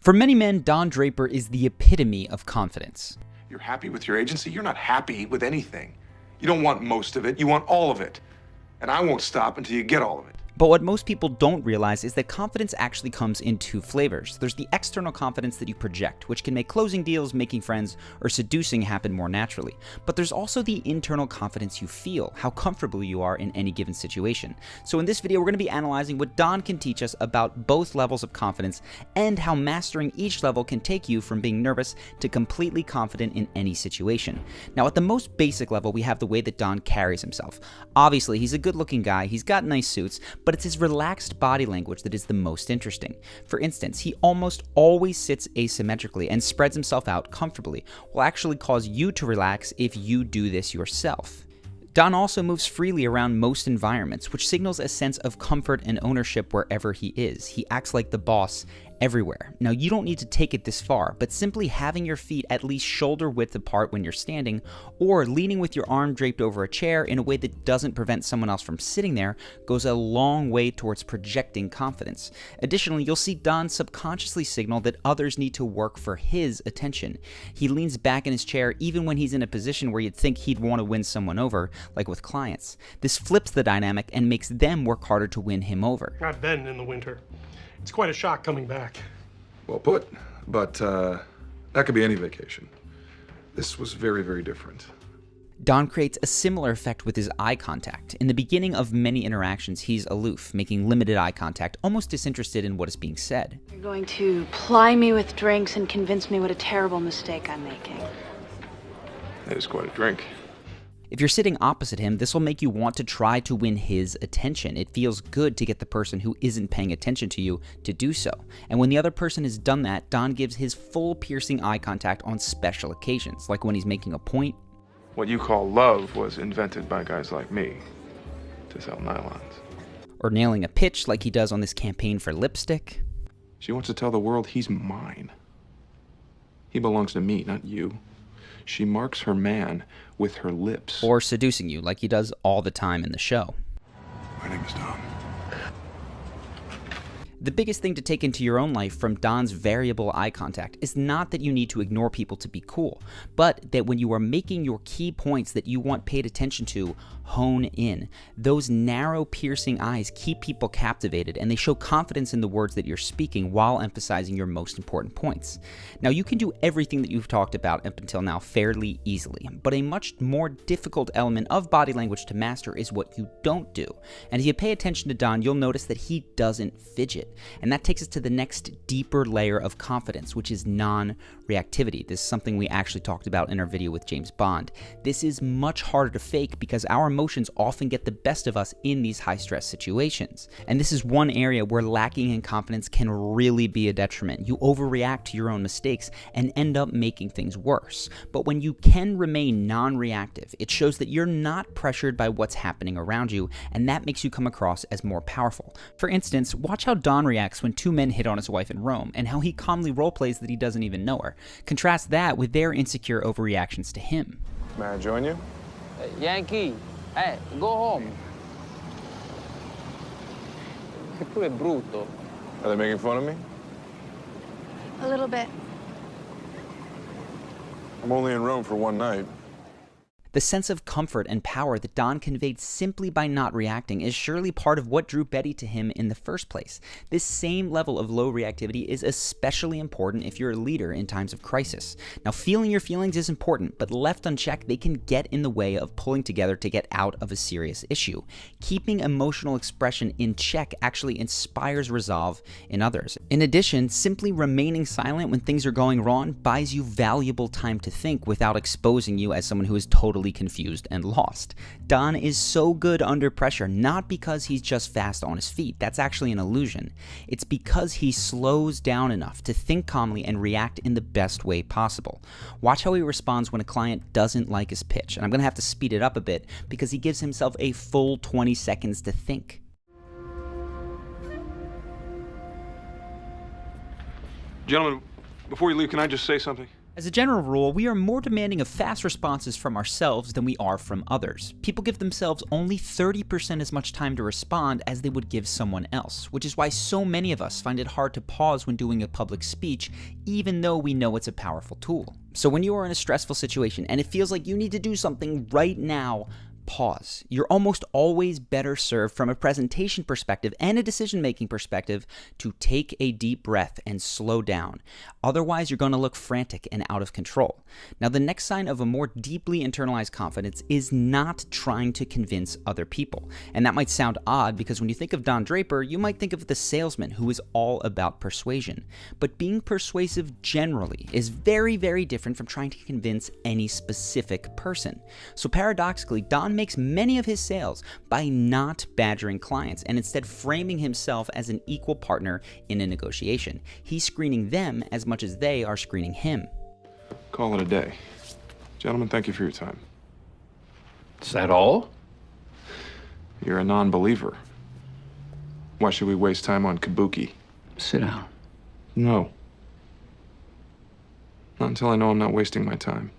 For many men, Don Draper is the epitome of confidence. You're happy with your agency? You're not happy with anything. You don't want most of it, you want all of it. And I won't stop until you get all of it. But what most people don't realize is that confidence actually comes in two flavors. There's the external confidence that you project, which can make closing deals, making friends, or seducing happen more naturally. But there's also the internal confidence you feel, how comfortable you are in any given situation. So in this video, we're going to be analyzing what Don can teach us about both levels of confidence and how mastering each level can take you from being nervous to completely confident in any situation. Now, at the most basic level, we have the way that Don carries himself. Obviously, he's a good-looking guy, he's got nice suits, but it's his relaxed body language that is the most interesting. For instance, he almost always sits asymmetrically and spreads himself out comfortably, will actually cause you to relax if you do this yourself. Don also moves freely around most environments, which signals a sense of comfort and ownership wherever he is. He acts like the boss everywhere. Now, you don't need to take it this far, but simply having your feet at least shoulder width apart when you're standing, or leaning with your arm draped over a chair in a way that doesn't prevent someone else from sitting there, goes a long way towards projecting confidence. Additionally, you'll see Don subconsciously signal that others need to work for his attention. He leans back in his chair even when he's in a position where you'd think he'd want to win someone over, like with clients. This flips the dynamic and makes them work harder to win him over. Got Ben in the winter. It's quite a shock coming back. Well put, but that could be any vacation. This was very, very different. Don creates a similar effect with his eye contact. In the beginning of many interactions, he's aloof, making limited eye contact, almost disinterested in what is being said. You're going to ply me with drinks and convince me what a terrible mistake I'm making. That is quite a drink. If you're sitting opposite him, this will make you want to try to win his attention. It feels good to get the person who isn't paying attention to you to do so. And when the other person has done that, Don gives his full piercing eye contact on special occasions, like when he's making a point. What you call love was invented by guys like me to sell nylons. Or nailing a pitch like he does on this campaign for lipstick. She wants to tell the world he's mine. He belongs to me, not you. She marks her man with her lips. Or seducing you like he does all the time in the show. My name is Don. The biggest thing to take into your own life from Don's variable eye contact is not that you need to ignore people to be cool, but that when you are making your key points that you want paid attention to, hone in. Those narrow, piercing eyes keep people captivated, and they show confidence in the words that you're speaking while emphasizing your most important points. Now, you can do everything that you've talked about up until now fairly easily, but a much more difficult element of body language to master is what you don't do. And if you pay attention to Don, you'll notice that he doesn't fidget. And that takes us to the next deeper layer of confidence, which is non-reactivity. This is something we actually talked about in our video with James Bond. This is much harder to fake because our emotions often get the best of us in these high-stress situations. And this is one area where lacking in confidence can really be a detriment. You overreact to your own mistakes and end up making things worse. But when you can remain non-reactive, it shows that you're not pressured by what's happening around you, and that makes you come across as more powerful. For instance, watch how Don reacts when two men hit on his wife in Rome, and how he calmly roleplays that he doesn't even know her. Contrast that with their insecure overreactions to him. May I join you? Yankee, hey, go home. Che tu è brutto. Are they making fun of me? A little bit. I'm only in Rome for one night. The sense of comfort and power that Don conveyed simply by not reacting is surely part of what drew Betty to him in the first place. This same level of low reactivity is especially important if you're a leader in times of crisis. Now, feeling your feelings is important, but left unchecked, they can get in the way of pulling together to get out of a serious issue. Keeping emotional expression in check actually inspires resolve in others. In addition, simply remaining silent when things are going wrong buys you valuable time to think without exposing you as someone who is totally confused and lost. Don is so good under pressure, not because he's just fast on his feet. That's actually an illusion. It's because he slows down enough to think calmly and react in the best way possible. Watch how he responds when a client doesn't like his pitch. And I'm going to have to speed it up a bit because he gives himself a full 20 seconds to think. Gentlemen, before you leave, can I just say something? As a general rule, we are more demanding of fast responses from ourselves than we are from others. People give themselves only 30% as much time to respond as they would give someone else, which is why so many of us find it hard to pause when doing a public speech, even though we know it's a powerful tool. So when you are in a stressful situation and it feels like you need to do something right now, pause. You're almost always better served from a presentation perspective and a decision-making perspective to take a deep breath and slow down. Otherwise, you're going to look frantic and out of control. Now, the next sign of a more deeply internalized confidence is not trying to convince other people. And that might sound odd because when you think of Don Draper, you might think of the salesman who is all about persuasion. But being persuasive generally is very, very different from trying to convince any specific person. So paradoxically, Don makes many of his sales by not badgering clients and instead framing himself as an equal partner in a negotiation. He's screening them as much as they are screening him. Call it a day. Gentlemen, thank you for your time. Is that all? You're a non-believer. Why should we waste time on kabuki? Sit down. No. Not until I know I'm not wasting my time.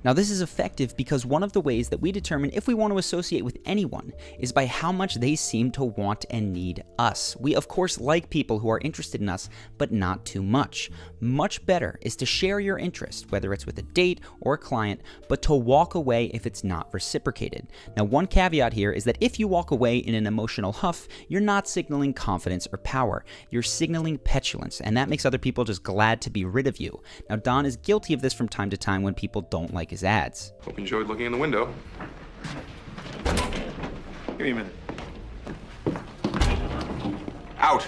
Now, this is effective because one of the ways that we determine if we want to associate with anyone is by how much they seem to want and need us. We, of course, like people who are interested in us, but not too much. Much better is to share your interest, whether it's with a date or a client, but to walk away if it's not reciprocated. Now, one caveat here is that if you walk away in an emotional huff, you're not signaling confidence or power. You're signaling petulance, and that makes other people just glad to be rid of you. Now, Don is guilty of this from time to time when people don't like his ads. Hope you enjoyed looking in the window. Give me a minute. Out!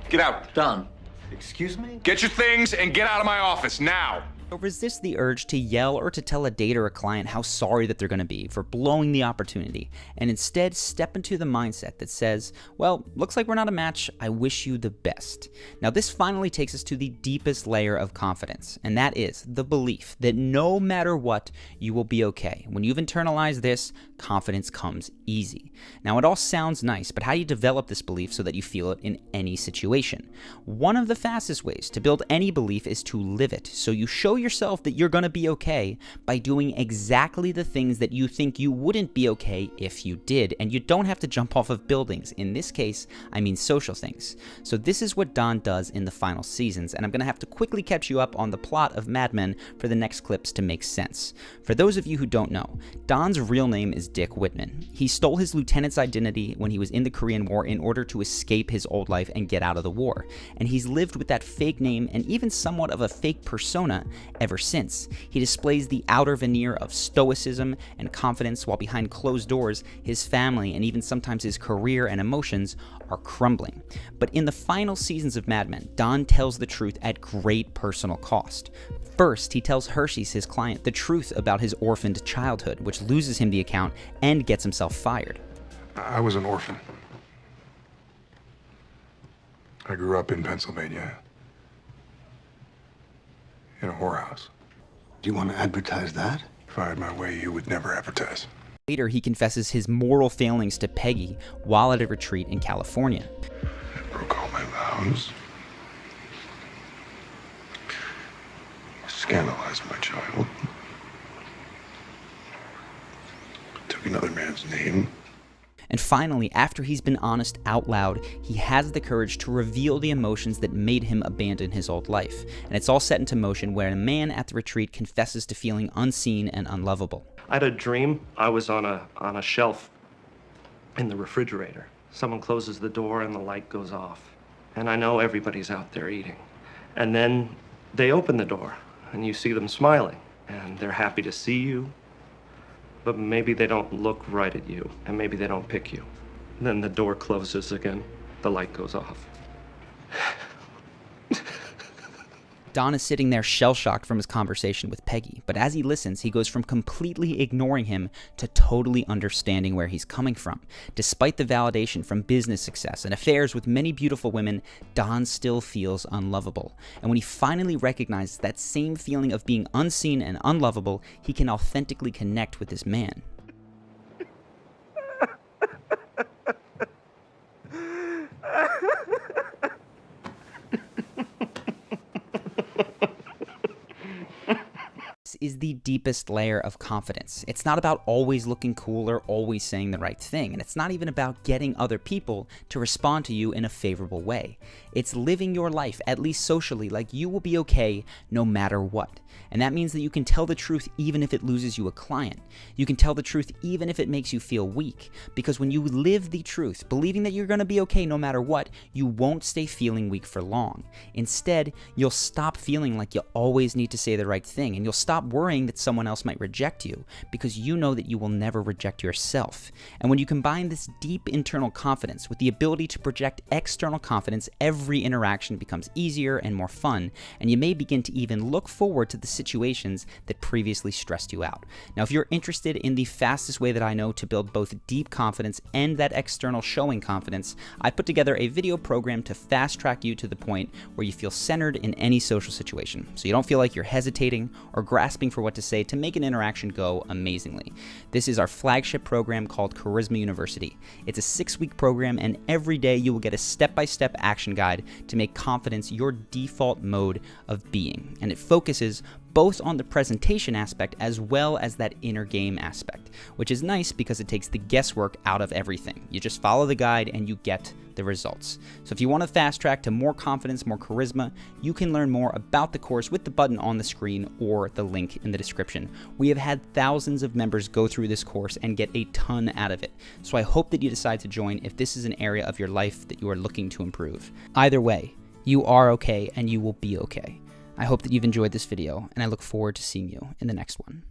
Get out! Don, excuse me? Get your things and get out of my office now! Resist the urge to yell or to tell a date or a client how sorry that they're going to be for blowing the opportunity, and instead step into the mindset that says, well, looks like we're not a match, I wish you the best. Now, this finally takes us to the deepest layer of confidence, and that is the belief that no matter what, you will be okay. When you've internalized this, confidence comes easy. Now, it all sounds nice, but how do you develop this belief so that you feel it in any situation? One of the fastest ways to build any belief is to live it, so you show yourself that you're going to be okay by doing exactly the things that you think you wouldn't be okay if you did, and you don't have to jump off of buildings. In this case, I mean social things. So this is what Don does in the final seasons, and I'm going to have to quickly catch you up on the plot of Mad Men for the next clips to make sense. For those of you who don't know, Don's real name is Dick Whitman. He stole his lieutenant's identity when he was in the Korean War in order to escape his old life and get out of the war, and he's lived with that fake name and even somewhat of a fake persona ever since. He displays the outer veneer of stoicism and confidence while behind closed doors, his family and even sometimes his career and emotions are crumbling. But in the final seasons of Mad Men, Don tells the truth at great personal cost. First, he tells Hershey's, his client, the truth about his orphaned childhood, which loses him the account and gets himself fired. I was an orphan. I grew up in Pennsylvania. In a whorehouse. Do you want to advertise that? If I had my way, you would never advertise. Later, he confesses his moral failings to Peggy while at a retreat in California. I broke all my vows. Scandalized my child. Took another man's name. And finally, after he's been honest out loud, he has the courage to reveal the emotions that made him abandon his old life. And it's all set into motion where a man at the retreat confesses to feeling unseen and unlovable. I had a dream. I was on a shelf in the refrigerator. Someone closes the door and the light goes off. And I know everybody's out there eating. And then they open the door and you see them smiling. And they're happy to see you. But maybe they don't look right at you, and maybe they don't pick you. Then the door closes again, the light goes off. Don is sitting there shell-shocked from his conversation with Peggy, but as he listens, he goes from completely ignoring him to totally understanding where he's coming from. Despite the validation from business success and affairs with many beautiful women, Don still feels unlovable. And when he finally recognizes that same feeling of being unseen and unlovable, he can authentically connect with this man. is the deepest layer of confidence. It's not about always looking cool or always saying the right thing, and it's not even about getting other people to respond to you in a favorable way. It's living your life, at least socially, like you will be okay no matter what. And that means that you can tell the truth even if it loses you a client. You can tell the truth even if it makes you feel weak. Because when you live the truth, believing that you're going to be okay no matter what, you won't stay feeling weak for long. Instead, you'll stop feeling like you always need to say the right thing, and you'll stop worrying that someone else might reject you, because you know that you will never reject yourself. And when you combine this deep internal confidence with the ability to project external confidence, every interaction becomes easier and more fun, and you may begin to even look forward to the situations that previously stressed you out. Now, if you're interested in the fastest way that I know to build both deep confidence and that external showing confidence, I put together a video program to fast track you to the point where you feel centered in any social situation, so you don't feel like you're hesitating or grasping for what to say to make an interaction go amazingly. This is our flagship program called Charisma University. It's a 6-week program, and every day you will get a step-by-step action guide to make confidence your default mode of being, and it focuses both on the presentation aspect as well as that inner game aspect, which is nice because it takes the guesswork out of everything. You just follow the guide and you get the results. So if you want to fast track to more confidence, more charisma, you can learn more about the course with the button on the screen or the link in the description. We have had thousands of members go through this course and get a ton out of it. So I hope that you decide to join if this is an area of your life that you are looking to improve. Either way, you are okay and you will be okay. I hope that you've enjoyed this video, and I look forward to seeing you in the next one.